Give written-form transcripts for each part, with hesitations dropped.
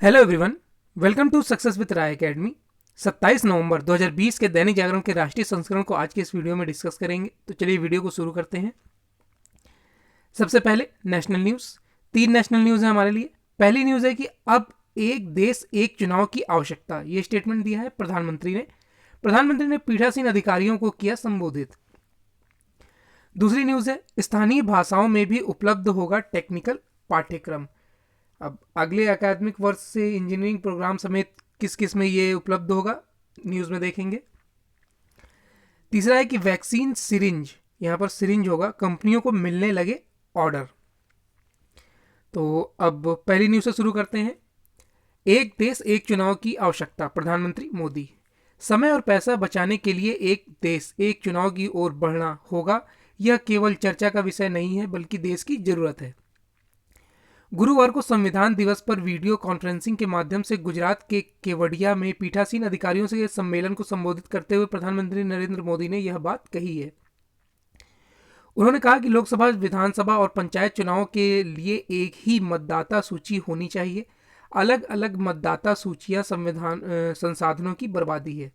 Hello everyone, welcome to success with Rai academy. 27 नवंबर 2020 के दैनिक जागरण के राष्ट्रीय संस्करण को आज के इस वीडियो में डिस्कस करेंगे। तो चलिए वीडियो को शुरू करते हैं। सबसे पहले नेशनल न्यूज़। 3 नेशनल न्यूज़ है हमारे लिए। पहली न्यूज़ है कि अब एक देश एक चुनाव की आवश्यकता, ये स्टेटमेंट दिया है प्रधानमंत्री ने पीठासीन अधिकारियों को किया संबोधित। दूसरी न्यूज़ है स्थानीय भाषाओं में भी उपलब्ध होगा टेक्निकल पाठ्यक्रम। अब अगले अकादमिक वर्ष से इंजीनियरिंग प्रोग्राम समेत किस किस में ये उपलब्ध होगा, न्यूज़ में देखेंगे। तीसरा है कि वैक्सीन सिरिंज, यहाँ पर सिरिंज होगा, कंपनियों को मिलने लगे ऑर्डर। तो अब पहली न्यूज़ से शुरू करते हैं। एक देश एक चुनाव की आवश्यकता, प्रधानमंत्री मोदी। समय और पैसा बचाने के लिए एक देश एक चुनाव की ओर बढ़ना होगा। यह केवल चर्चा का विषय नहीं है बल्कि देश की जरूरत है। गुरुवार को संविधान दिवस पर वीडियो कॉन्फ्रेंसिंग के माध्यम से गुजरात के केवड़िया में पीठासीन अधिकारियों से सम्मेलन को संबोधित करते हुए प्रधानमंत्री नरेंद्र मोदी ने यह बात कही है। उन्होंने कहा कि लोकसभा, विधानसभा और पंचायत चुनाव के लिए एक ही मतदाता सूची होनी चाहिए। अलग अलग मतदाता सूचियां संविधान संसाधनों की बर्बादी है।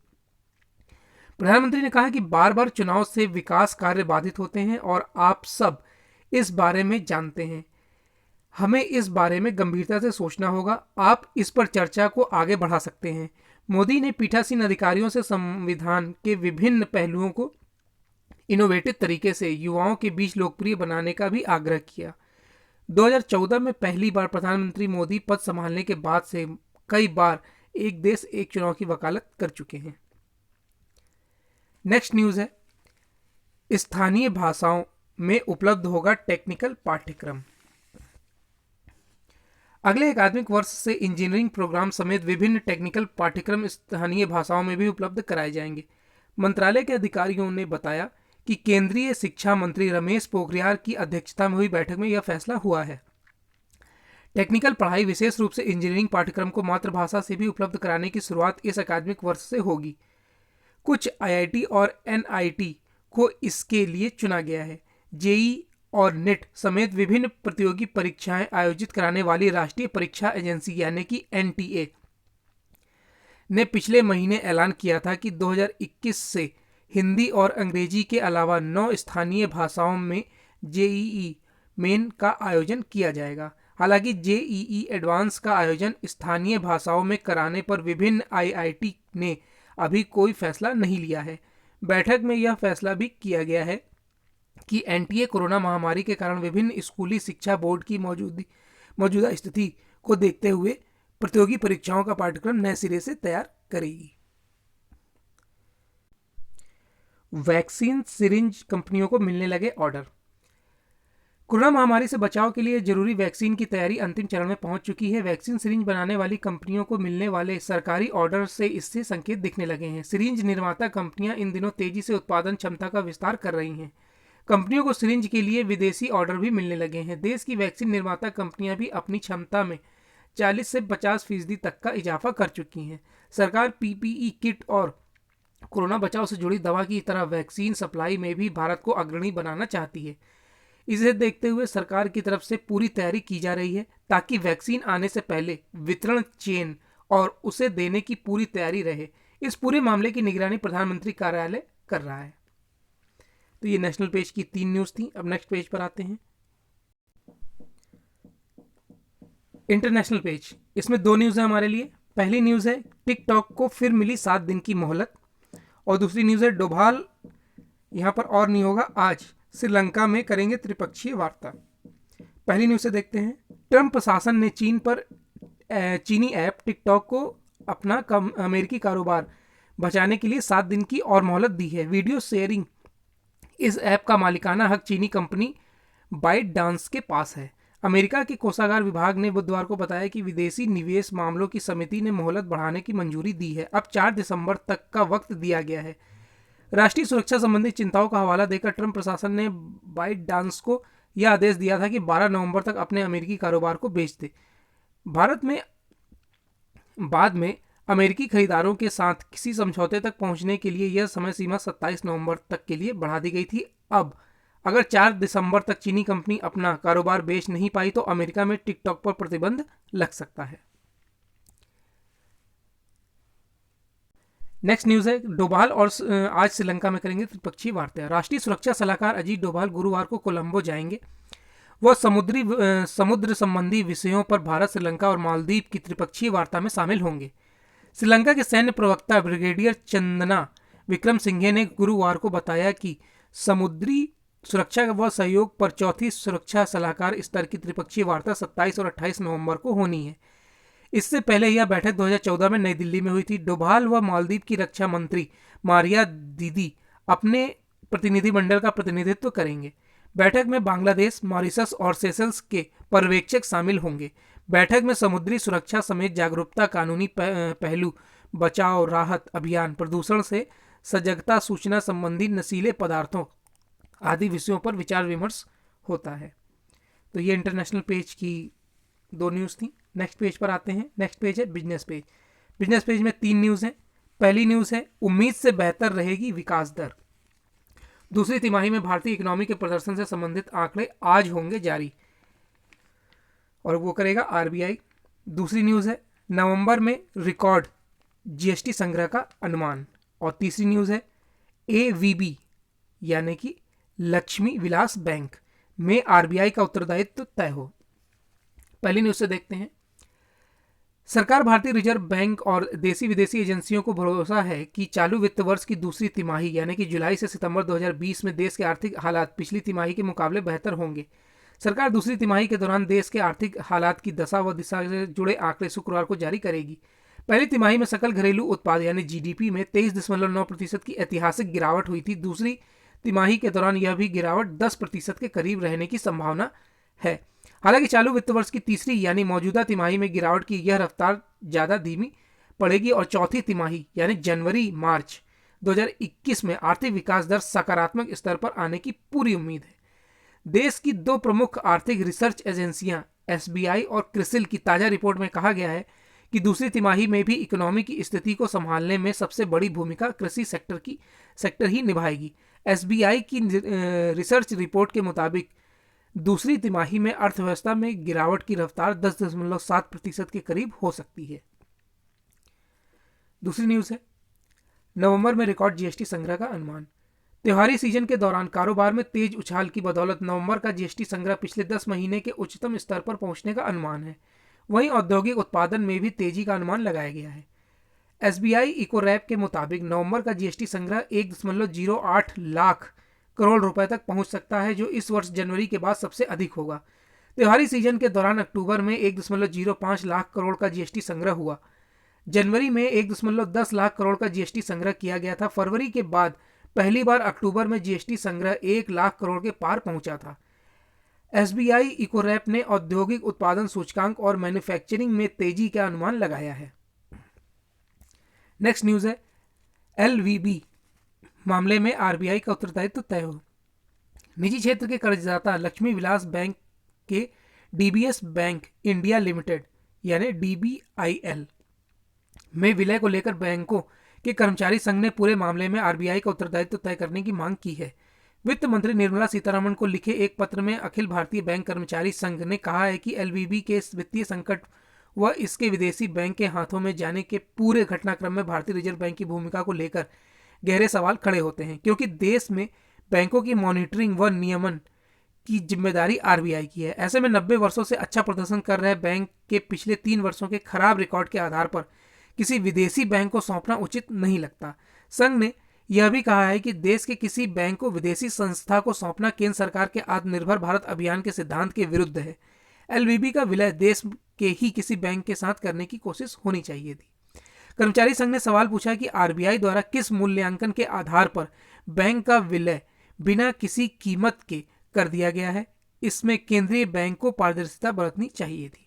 प्रधानमंत्री ने कहा कि बार बार चुनाव से विकास कार्य बाधित होते हैं और आप सब इस बारे में जानते हैं। हमें इस बारे में गंभीरता से सोचना होगा। आप इस पर चर्चा को आगे बढ़ा सकते हैं। मोदी ने पीठासीन अधिकारियों से संविधान के विभिन्न पहलुओं को इनोवेटिव तरीके से युवाओं के बीच लोकप्रिय बनाने का भी आग्रह किया। 2014 में पहली बार प्रधानमंत्री मोदी पद संभालने के बाद से कई बार एक देश एक चुनाव की वकालत कर चुके हैं। नेक्स्ट न्यूज़ है स्थानीय भाषाओं में उपलब्ध होगा टेक्निकल पाठ्यक्रम। अगले अकादमिक वर्ष से इंजीनियरिंग प्रोग्राम समेत विभिन्न टेक्निकल पाठ्यक्रम स्थानीय भाषाओं में भी उपलब्ध कराए जाएंगे। मंत्रालय के अधिकारियों ने बताया कि केंद्रीय शिक्षा मंत्री रमेश पोखरियाल की अध्यक्षता में हुई बैठक में यह फैसला हुआ है। टेक्निकल पढ़ाई, विशेष रूप से इंजीनियरिंग पाठ्यक्रम को मातृभाषा से भी उपलब्ध कराने की शुरुआत इस अकादमिक वर्ष से होगी। कुछ आईआईटी और एनआईटी को इसके लिए चुना गया है। जेई और नेट समेत विभिन्न प्रतियोगी परीक्षाएं आयोजित कराने वाली राष्ट्रीय परीक्षा एजेंसी यानी कि एनटीए ने पिछले महीने ऐलान किया था कि 2021 से हिंदी और अंग्रेजी के अलावा 9 स्थानीय भाषाओं में जेईई मेन का आयोजन किया जाएगा। हालांकि जेईई एडवांस का आयोजन स्थानीय भाषाओं में कराने पर विभिन्न आईआईटी ने अभी कोई फैसला नहीं लिया है। बैठक में यह फैसला भी किया गया है कि एनटीए कोरोना महामारी के कारण विभिन्न स्कूली शिक्षा बोर्ड की मौजूदा स्थिति को देखते हुए प्रतियोगी परीक्षाओं का पाठ्यक्रम नए सिरे से तैयार करेगी। वैक्सीन सिरिंज, कंपनियों को मिलने लगे ऑर्डर। कोरोना महामारी से बचाव के लिए जरूरी वैक्सीन की तैयारी अंतिम चरण में पहुंच चुकी है। वैक्सीन सिरिंज बनाने वाली कंपनियों को मिलने वाले सरकारी ऑर्डर से इससे संकेत दिखने लगे हैं। सिरिंज निर्माता कंपनियां इन दिनों तेजी से उत्पादन क्षमता का विस्तार कर रही हैं। कंपनियों को सिरिंज के लिए विदेशी ऑर्डर भी मिलने लगे हैं। देश की वैक्सीन निर्माता कंपनियां भी अपनी क्षमता में 40 से 50% तक का इजाफा कर चुकी हैं। सरकार पीपीई किट और कोरोना बचाव से जुड़ी दवा की तरह वैक्सीन सप्लाई में भी भारत को अग्रणी बनाना चाहती है। इसे देखते हुए सरकार की तरफ से पूरी तैयारी की जा रही है ताकि वैक्सीन आने से पहले वितरण चेन और उसे देने की पूरी तैयारी रहे। इस पूरे मामले की निगरानी प्रधानमंत्री कार्यालय कर रहा है। तो ये नेशनल पेज की 3 न्यूज़ थी। अब नेक्स्ट पेज पर आते हैं। इंटरनेशनल पेज, इसमें 2 न्यूज़ है हमारे लिए। पहली न्यूज़ है टिकटॉक को फिर मिली 7 दिन की मोहलत, और दूसरी न्यूज़ है डोभाल यहाँ पर और नहीं होगा, आज श्रीलंका में करेंगे त्रिपक्षीय वार्ता। पहली न्यूज़ से देखते हैं। ट्रंप प्रशासन ने चीनी ऐप टिकटॉक को अपना अमेरिकी कारोबार बचाने के लिए 7 दिन की और मोहलत दी है। वीडियो शेयरिंग इस ऐप का मालिकाना हक चीनी कंपनी बाइट डांस के पास है। अमेरिका के कोषागार विभाग ने बुधवार को बताया कि विदेशी निवेश मामलों की समिति ने मोहलत बढ़ाने की मंजूरी दी है। अब 4 दिसंबर तक का वक्त दिया गया है। राष्ट्रीय सुरक्षा संबंधी चिंताओं का हवाला देकर ट्रंप प्रशासन ने बाइट डांस को यह आदेश दिया था कि 12 नवंबर तक अपने अमेरिकी कारोबार को बेच दे। भारत में बाद में अमेरिकी खरीदारों के साथ किसी समझौते तक पहुंचने के लिए यह समय सीमा 27 नवंबर तक के लिए बढ़ा दी गई थी। अब अगर 4 दिसंबर तक चीनी कंपनी अपना कारोबार बेच नहीं पाई तो अमेरिका में टिकटॉक पर प्रतिबंध लग सकता है। नेक्स्ट न्यूज़ है डोभाल और आज श्रीलंका में करेंगे त्रिपक्षीय वार्ता। राष्ट्रीय सुरक्षा सलाहकार अजीत डोभाल गुरुवार को कोलंबो जाएंगे। वह समुद्र संबंधी विषयों पर भारत, श्रीलंका और मालदीव की त्रिपक्षीय वार्ता में शामिल होंगे। श्रीलंका के सैन्य प्रवक्ता ब्रिगेडियर चंदना विक्रम सिंघे ने गुरुवार को बताया कि समुद्री सुरक्षा व सहयोग पर चौथी सुरक्षा सलाहकार स्तर की त्रिपक्षीय वार्ता 27 और 28 नवंबर को होनी है। इससे पहले यह बैठक 2014 में नई दिल्ली में हुई थी। डोभाल व मालदीव की रक्षा मंत्री मारिया दीदी अपने प्रतिनिधिमंडल का प्रतिनिधित्व करेंगे। बैठक में बांग्लादेश, मॉरिशस और सेशल्स के पर्यवेक्षक शामिल होंगे। बैठक में समुद्री सुरक्षा समेत जागरूकता, कानूनी पहलू, बचाव राहत अभियान, प्रदूषण से सजगता, सूचना संबंधी नशीले पदार्थों आदि विषयों पर विचार विमर्श होता है। तो ये इंटरनेशनल पेज की 2 न्यूज़ थी। नेक्स्ट पेज पर आते हैं। नेक्स्ट पेज है बिजनेस पेज। बिजनेस पेज में 3 न्यूज़ हैं। पहली न्यूज़ है उम्मीद से बेहतर रहेगी विकास दर। दूसरी तिमाही में भारतीय इकोनॉमी के प्रदर्शन से संबंधित आंकड़े आज होंगे जारी और वो करेगा आरबीआई। दूसरी न्यूज़ है नवंबर में रिकॉर्ड जीएसटी संग्रह का अनुमान। और तीसरी न्यूज़ है एवीबी यानी कि लक्ष्मी विलास बैंक में आरबीआई का उत्तरदायित्व तय हो। पहली न्यूज़ से देखते हैं। सरकार, भारतीय रिजर्व बैंक और देसी विदेशी एजेंसियों को भरोसा है कि चालू वित्त वर्ष की दूसरी तिमाही यानी कि जुलाई से सितंबर 2020 में देश के आर्थिक हालात पिछली तिमाही के मुकाबले बेहतर होंगे। सरकार दूसरी तिमाही के दौरान देश के आर्थिक हालात की दशा व दिशा से जुड़े आंकड़े शुक्रवार को जारी करेगी। पहली तिमाही में सकल घरेलू उत्पाद यानी जीडीपी में 23.9% की ऐतिहासिक गिरावट हुई थी। दूसरी तिमाही के दौरान यह भी गिरावट 10% के करीब रहने की संभावना है। हालांकि चालू वित्त वर्ष की तीसरी यानी मौजूदा तिमाही में गिरावट की यह रफ्तार ज़्यादा धीमी पड़ेगी और चौथी तिमाही यानी जनवरी मार्च 2021 में आर्थिक विकास दर सकारात्मक स्तर पर आने की पूरी उम्मीद है। देश की 2 प्रमुख आर्थिक रिसर्च एजेंसियां एसबीआई और क्रिसिल की ताज़ा रिपोर्ट में कहा गया है कि दूसरी तिमाही में भी इकोनॉमी की स्थिति को संभालने में सबसे बड़ी भूमिका कृषि सेक्टर ही निभाएगी। एसबीआई की रिसर्च रिपोर्ट के मुताबिक दूसरी तिमाही में अर्थव्यवस्था में गिरावट की रफ्तार 10.7% के करीब हो सकती है। दूसरी न्यूज़ है नवंबर में रिकॉर्ड जीएसटी संग्रह का अनुमान। त्योहारी सीजन के दौरान कारोबार में तेज उछाल की बदौलत नवंबर का जीएसटी संग्रह पिछले 10 महीने के उच्चतम स्तर पर पहुंचने का अनुमान है। वहीं औद्योगिक उत्पादन में भी तेजी का अनुमान लगाया गया है। एसबीआई इकोरैप के मुताबिक नवंबर का जीएसटी संग्रह 1.08 लाख करोड़ रुपए तक पहुंच सकता है, जो इस वर्ष जनवरी के बाद सबसे अधिक होगा। त्योहारी सीजन के दौरान अक्टूबर में 1.05 लाख करोड़ का जीएसटी संग्रह हुआ। जनवरी में 1.10 लाख करोड़ का जीएसटी संग्रह किया गया था। फरवरी के बाद पहली बार अक्टूबर में जीएसटी संग्रह 1 लाख करोड़ के पार पहुंचा था। एसबीआई इकोरैप ने औद्योगिक उत्पादन सूचकांक और मैन्युफैक्चरिंग में तेजी का अनुमान लगाया है। नेक्स्ट न्यूज़ है एलवीबी मामले में आरबीआई का उत्तरदायित्व तय हो। निजी क्षेत्र के कर्जदाता लक्ष्मी विलास बैंक के डीबीएस बैंक इंडिया लिमिटेड यानी डीबीआईएल में विलय को लेकर बैंकों के कर्मचारी संघ ने पूरे मामले में आरबीआई का उत्तरदायित्व तय करने की मांग की है। वित्त मंत्री निर्मला सीतारमण को लिखे एक पत्र में अखिल भारतीय बैंक कर्मचारी संघ ने कहा है कि एलवीबी के वित्तीय संकट व इसके विदेशी बैंक के हाथों में जाने के पूरे घटनाक्रम में भारतीय रिजर्व बैंक की भूमिका को लेकर गहरे सवाल खड़े होते हैं, क्योंकि देश में बैंकों की मॉनिटरिंग व नियमन की जिम्मेदारी आरबीआई की है। ऐसे में 90 वर्षों से अच्छा प्रदर्शन कर रहे बैंक के पिछले 3 वर्षों के खराब रिकॉर्ड के आधार पर किसी विदेशी बैंक को सौंपना उचित नहीं लगता। संघ ने यह भी कहा है कि देश के किसी बैंक को विदेशी संस्था को सौंपना केंद्र सरकार के आत्मनिर्भर भारत अभियान के सिद्धांत के विरुद्ध है। एलवीबी का विलय देश के ही किसी बैंक के साथ करने की कोशिश होनी चाहिए थी। कर्मचारी संघ ने सवाल पूछा कि आरबीआई द्वारा किस मूल्यांकन के आधार पर बैंक का विलय बिना किसी कीमत के कर दिया गया है। इसमें केंद्रीय बैंक को पारदर्शिता बरतनी चाहिए थी।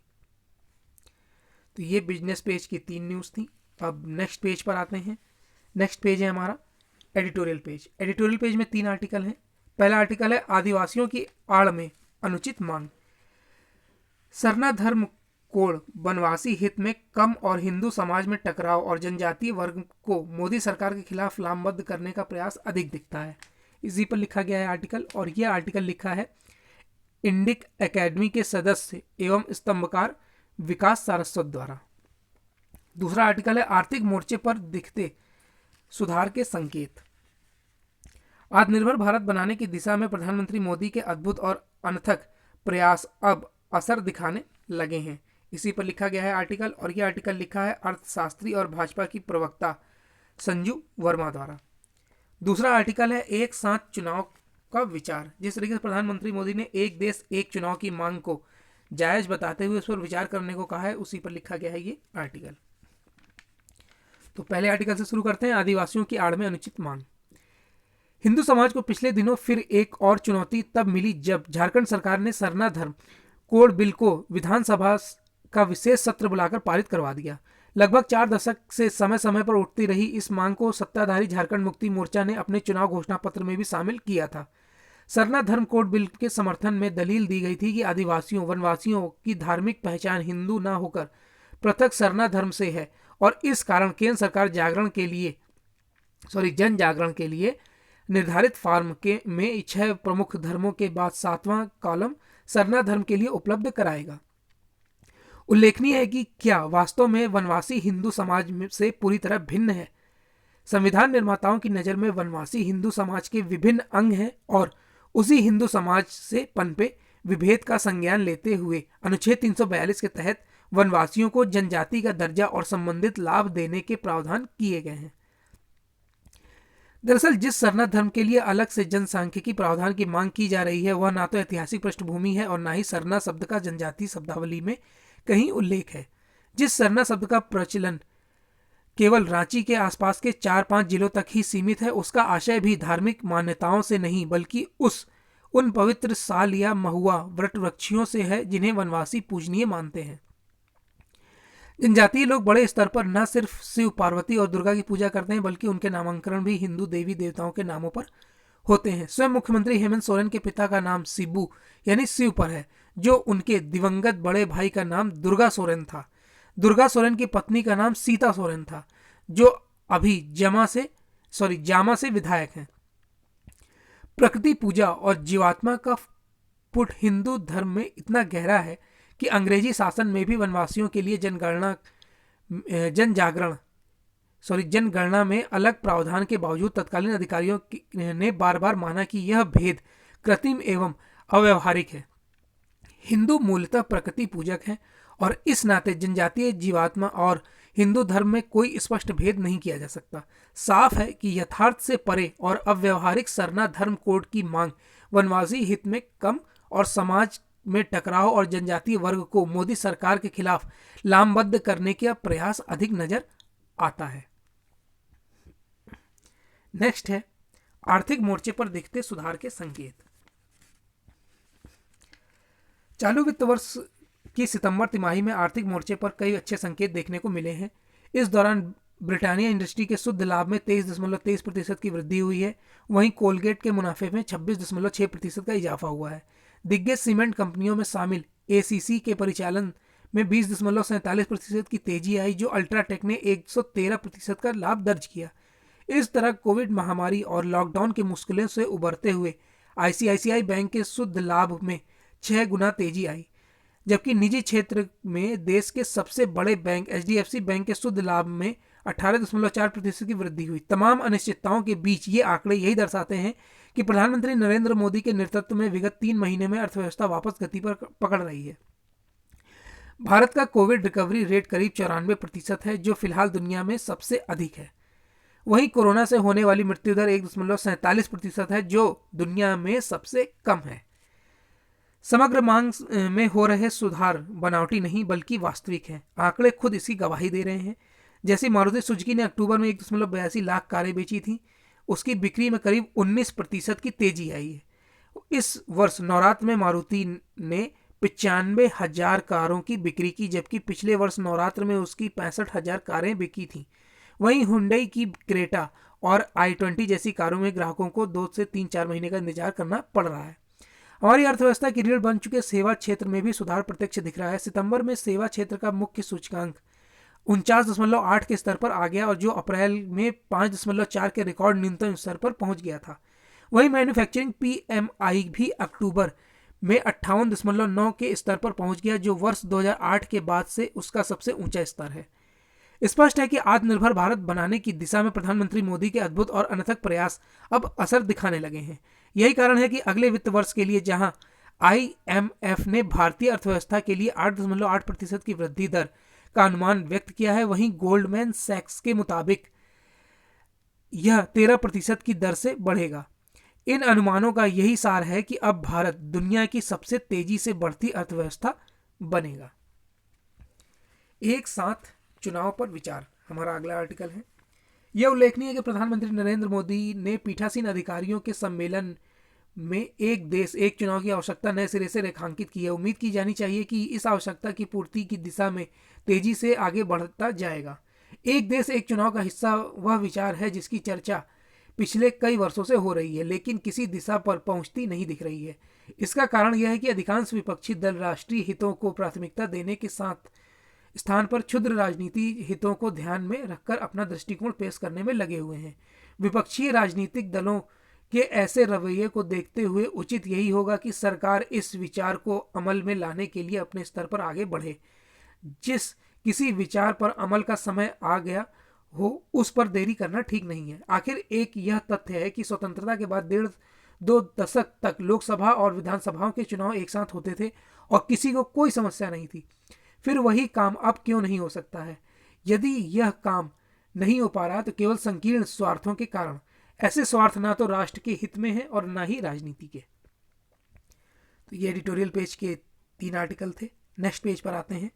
तो ये बिजनेस पेज की 3 न्यूज़ थी। अब नेक्स्ट पेज पर आते हैं। नेक्स्ट पेज है हमारा एडिटोरियल पेज। एडिटोरियल पेज में 3 आर्टिकल हैं। पहला आर्टिकल है आदिवासियों की आड़ में अनुचित मांग। सरना धर्म कोड वनवासी हित में कम और हिंदू समाज में टकराव और जनजातीय वर्ग को मोदी सरकार के खिलाफ लामबद्ध करने का प्रयास अधिक दिखता है। इसी पर लिखा गया है आर्टिकल, और यह आर्टिकल लिखा है इंडिक एकेडमी के सदस्य एवं स्तंभकार विकास सारस्वत द्वारा। दूसरा आर्टिकल है आर्थिक मोर्चे पर दिखते सुधार के संकेत। आत्मनिर्भर भारत बनाने की दिशा में प्रधानमंत्री मोदी के अद्भुत और अनथक प्रयास अब असर दिखाने लगे हैं, इसी पर लिखा गया है आर्टिकल। और यह आर्टिकल लिखा है अर्थशास्त्री और भाजपा की प्रवक्ता संजू वर्मा द्वारा। दूसरा आर्टिकल है एक साथ चुनाव का विचार। जिस तरीके से प्रधानमंत्री मोदी ने एक देश एक चुनाव की मांग को जायज बताते हुए उस पर विचार करने को कहा है, उसी पर लिखा गया है ये आर्टिकल। तो पहले आर्टिकल से शुरू करते हैं। आदिवासियों की आड़ में अनुचित मांग। हिंदू समाज को पिछले दिनों फिर एक और चुनौती तब मिली जब झारखंड सरकार ने सरना धर्म कोड बिल को विधानसभा का विशेष सत्र बुलाकर पारित करवा दिया। लगभग 4 दशक से समय समय पर उठती रही इस मांग को सत्ताधारी झारखंड मुक्ति मोर्चा ने अपने चुनाव घोषणा पत्र में भी शामिल किया था। सरना धर्म कोड बिल के समर्थन में दलील दी गई थी कि आदिवासियों वनवासियों की धार्मिक पहचान हिंदू न होकर पृथक सरना धर्म से है और इस कारण केंद्र सरकार जन जागरण के लिए निर्धारित फॉर्म में 6 प्रमुख धर्मों के बाद 7वां कॉलम सरना धर्म के लिए उपलब्ध कराएगा। उल्लेखनीय है कि क्या वास्तव में वनवासी हिंदू समाज से पूरी तरह भिन्न है। संविधान निर्माताओं की नज़र में वनवासी हिंदू समाज के विभिन्न अंग हैं और उसी हिंदू समाज से पनपे विभेद का संज्ञान लेते हुए अनुच्छेद 342 के तहत वनवासियों को जनजाति का दर्जा और संबंधित लाभ देने के प्रावधान किए गए हैं। दरअसल जिस सरना धर्म के लिए अलग से जनसांख्यिकी प्रावधान की मांग की जा रही है वह ना तो ऐतिहासिक पृष्ठभूमि है और ना ही सरना शब्द का जनजाति शब्दावली में कहीं उल्लेख है। जिस सरना शब्द का प्रचलन केवल रांची के आसपास के 4-5 जिलों तक ही सीमित है, उसका आशय भी धार्मिक मान्यताओं से नहीं बल्कि उन पवित्र साल या महुआ वृक्षियों से है जिन्हें वनवासी पूजनीय मानते हैं। जनजातीय लोग बड़े स्तर पर न सिर्फ शिव पार्वती और दुर्गा की पूजा करते हैं बल्कि उनके नामांकन भी हिंदू देवी देवताओं के नामों पर होते हैं। स्वयं मुख्यमंत्री हेमंत सोरेन के पिता का नाम शिबू यानी शिव पर है, जो उनके दिवंगत बड़े भाई का नाम दुर्गा सोरेन था। दुर्गा सोरेन की पत्नी का नाम सीता सोरेन था, जो अभी जामा से विधायक हैं। प्रकृति पूजा और जीवात्मा का पुट हिंदू धर्म में इतना गहरा है कि अंग्रेजी शासन में भी वनवासियों के लिए जनगणना में अलग प्रावधान के बावजूद तत्कालीन अधिकारियों ने बार बार माना कि यह भेद कृत्रिम एवं अव्यवहारिक है। हिंदू मूलतः प्रकृति पूजक हैं और इस नाते जनजातीय जीवात्मा और हिंदू धर्म में कोई स्पष्ट भेद नहीं किया जा सकता। साफ है कि यथार्थ से परे और अव्यवहारिक सरना धर्म कोड की मांग वनवासी हित में कम और समाज में टकराव और जनजातीय वर्ग को मोदी सरकार के खिलाफ लामबद्ध करने का प्रयास अधिक नजर आता है। नेक्स्ट है आर्थिक मोर्चे पर दिखते सुधार के संकेत। चालू वित्त वर्ष की सितंबर तिमाही में आर्थिक मोर्चे पर कई अच्छे संकेत देखने को मिले हैं। इस दौरान ब्रिटानिया इंडस्ट्री के शुद्ध लाभ में 23.23% की वृद्धि हुई है। वहीं कोलगेट के मुनाफे में 26.6% का इजाफा हुआ है। दिग्गज सीमेंट कंपनियों में शामिल एसीसी के परिचालन में 20.47% की तेजी आई, जो अल्ट्राटेक ने 113% का लाभ दर्ज किया। इस तरह कोविड महामारी और लॉकडाउन की मुश्किलों से उबरते हुए आईसीआईसीआई बैंक के शुद्ध लाभ में 6 गुना तेजी आई, जबकि निजी क्षेत्र में देश के सबसे बड़े बैंक एचडीएफसी बैंक के शुद्ध लाभ में 18.4% की वृद्धि हुई। तमाम अनिश्चितताओं के बीच ये आंकड़े यही दर्शाते हैं कि प्रधानमंत्री नरेंद्र मोदी के नेतृत्व में विगत 3 महीने में अर्थव्यवस्था वापस गति पर पकड़ रही है। भारत का कोविड रिकवरी रेट करीब 94% है, जो फिलहाल दुनिया में सबसे अधिक है। वहीं कोरोना से होने वाली मृत्यु दर 1.47% है, जो दुनिया में सबसे कम है। समग्र मांग में हो रहे सुधार बनावटी नहीं बल्कि वास्तविक हैं। आंकड़े खुद इसकी गवाही दे रहे हैं। जैसे मारुति सुजुकी ने अक्टूबर में 1.82 लाख कारें बेची थी, उसकी बिक्री में करीब 19% की तेजी आई है। इस वर्ष नवरात्र में मारुति ने 95,000 कारों की बिक्री की, जबकि पिछले वर्ष नवरात्र में उसकी 65,000 कारें बिकी थी। वहीं हुंडई की क्रेटा और i20 जैसी कारों में ग्राहकों को 2 से 3-4 महीने का इंतजार करना पड़ रहा है। हमारी अर्थव्यवस्था की रीढ़ बन चुके सेवा क्षेत्र में भी सुधार प्रत्यक्ष दिख रहा है। सितंबर में सेवा क्षेत्र का मुख्य सूचकांक 49.8 के स्तर पर आ गया, और जो अप्रैल में 5.4 के रिकॉर्ड न्यूनतम स्तर पर पहुंच गया था। वहीं मैन्युफैक्चरिंग पीएमआई भी अक्टूबर में 58.9 के स्तर पर पहुंच गया, जो वर्ष 2008 के बाद से उसका सबसे ऊंचा स्तर है। स्पष्ट है कि आत्मनिर्भर भारत बनाने की दिशा में प्रधानमंत्री मोदी के अद्भुत और अनथक प्रयास अब असर दिखाने लगे हैं। यही कारण है कि अगले वित्त वर्ष के लिए जहां IMF ने भारतीय अर्थव्यवस्था के लिए 8.8% की वृद्धि दर का अनुमान व्यक्त किया है, वहीं गोल्डमैन सैक्स के मुताबिक यह 13% की दर से बढ़ेगा। इन अनुमानों का यही सार है कि अब भारत दुनिया की सबसे तेजी से बढ़ती अर्थव्यवस्था बनेगा। एक साथ चुनाव पर विचार, हमारा अगला आर्टिकल है। यह उल्लेखनीय है कि प्रधानमंत्री नरेंद्र मोदी ने पीठासीन अधिकारियों के सम्मेलन में एक देश एक चुनाव की आवश्यकता नए सिरे से रेखांकित की है। उम्मीद की जानी चाहिए कि इस आवश्यकता की पूर्ति की दिशा में तेजी से आगे बढ़ता जाएगा। एक देश एक चुनाव का हिस्सा वह विचार है जिसकी चर्चा पिछले कई वर्षों से हो रही है, लेकिन किसी दिशा पर पहुंचती नहीं दिख रही है। इसका कारण यह है कि अधिकांश विपक्षी दल राष्ट्रीय हितों को प्राथमिकता देने के साथ स्थान पर क्षुद्र राजनीति हितों को ध्यान में रखकर अपना दृष्टिकोण पेश करने में लगे हुए हैं। विपक्षी राजनीतिक दलों के ऐसे रवैये को देखते हुए उचित यही होगा कि सरकार इस विचार को अमल में लाने के लिए अपने स्तर पर आगे बढ़े। जिस किसी विचार पर अमल का समय आ गया हो उस पर देरी करना ठीक नहीं है। आखिर एक यह तथ्य है कि स्वतंत्रता के बाद 1.5-2 दशक तक लोकसभा और विधानसभाओं के चुनाव एक साथ होते थे और किसी को कोई समस्या नहीं थी। फिर वही काम अब क्यों नहीं हो सकता है? यदि यह काम नहीं हो पा रहा तो केवल संकीर्ण स्वार्थों के कारण। ऐसे स्वार्थ ना तो राष्ट्र के हित में है और ना ही राजनीति के। तो ये एडिटोरियल पेज के 3 आर्टिकल थे। नेक्स्ट पेज पर आते हैं।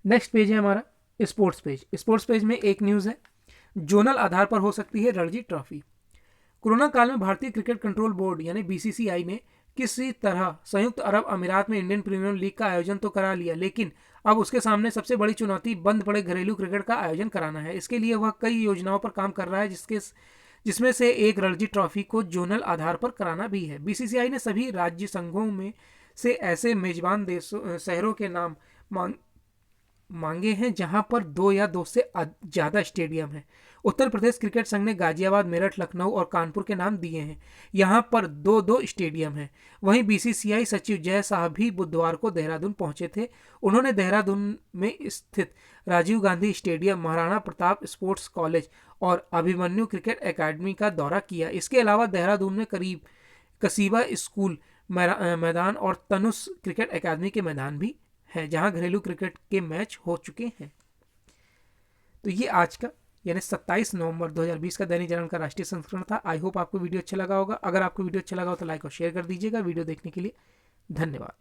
नेक्स्ट पेज है हमारा स्पोर्ट्स पेज। स्पोर्ट्स पेज में एक न्यूज़ है, जोनल आधार पर हो सकती है रणजी ट्रॉफी। कोरोना काल में भारतीय क्रिकेट कंट्रोल बोर्ड यानी BCCI ने किसी तरह संयुक्त अरब अमीरात में इंडियन प्रीमियर लीग का आयोजन तो करा लिया, लेकिन अब उसके सामने सबसे बड़ी चुनौती बंद पड़े घरेलू क्रिकेट का आयोजन कराना है। इसके लिए वह कई योजनाओं पर काम कर रहा है, जिसमें से एक रणजी ट्रॉफी को जोनल आधार पर कराना भी है। BCCI ने सभी राज्य संघों में से ऐसे मेजबान शहरों के नाम मांगे हैं जहां पर 2 या 2 से ज़्यादा स्टेडियम हैं। उत्तर प्रदेश क्रिकेट संघ ने गाजियाबाद, मेरठ, लखनऊ और कानपुर के नाम दिए हैं। यहां पर 2-2 स्टेडियम हैं। वहीं BCCI सचिव जय साहब भी बुधवार को देहरादून पहुंचे थे। उन्होंने देहरादून में स्थित Rajiv Gandhi stadium, Maharana Pratap sports college और अभिमन्यु क्रिकेट एकेडमी का दौरा किया। इसके अलावा देहरादून में करीब कसीबा स्कूल मैदान और तनुष क्रिकेट एकेडमी के मैदान भी है जहां घरेलू क्रिकेट के मैच हो चुके हैं। तो ये आज का यानी 27 नवंबर 2020 का दैनिक जागरण का राष्ट्रीय संस्करण था। आई होप आपको वीडियो अच्छा लगा होगा। अगर आपको वीडियो अच्छा लगा हो तो लाइक और शेयर कर दीजिएगा। वीडियो देखने के लिए धन्यवाद।